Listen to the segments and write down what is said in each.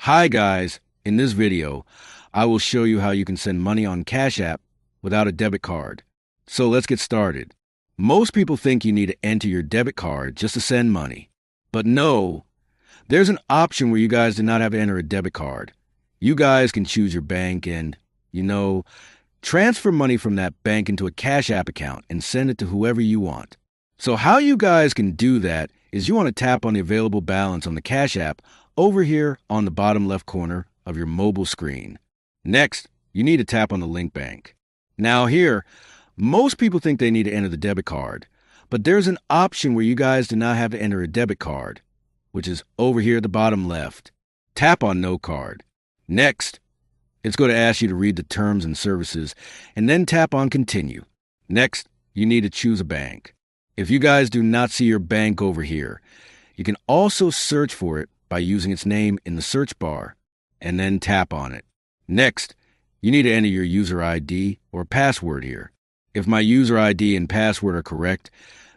Hi guys, in this video, I will show you how you can send money on Cash App without a debit card. So let's get started. Most people think you need to enter your debit card just to send money. But no, there's an option where you guys do not have to enter a debit card. You guys can choose your bank and, transfer money from that bank into a Cash App account and send it to whoever you want. So how you guys can do that is you want to tap on the available balance on the Cash App over here on the bottom left corner of your mobile screen. Next, you need to tap on the link bank. Now here, most people think they need to enter the debit card, but there's an option where you guys do not have to enter a debit card, which is over here at the bottom left. Tap on no card. Next, it's going to ask you to read the terms and services and then tap on continue. Next, you need to choose a bank. If you guys do not see your bank over here, you can also search for it by using its name in the search bar and then tap on it. Next, you need to enter your user ID or password here. If my user ID and password are correct,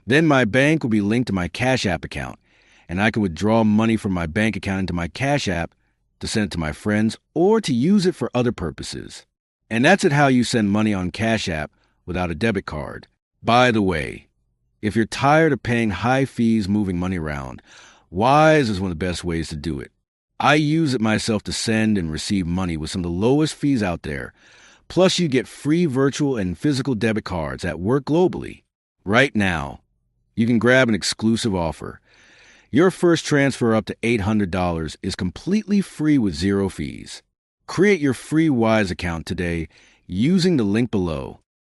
then my bank will be linked to my Cash App account, and I can withdraw money from my bank account into my Cash App to send it to my friends or to use it for other purposes. And that's how you send money on Cash App without a debit card. By the way, if you're tired of paying high fees moving money around, Wise is one of the best ways to do it. I use it myself to send and receive money with some of the lowest fees out there. Plus, you get free virtual and physical debit cards that work globally. Right now, you can grab an exclusive offer. Your first transfer up to $800 is completely free with zero fees. Create your free Wise account today using the link below.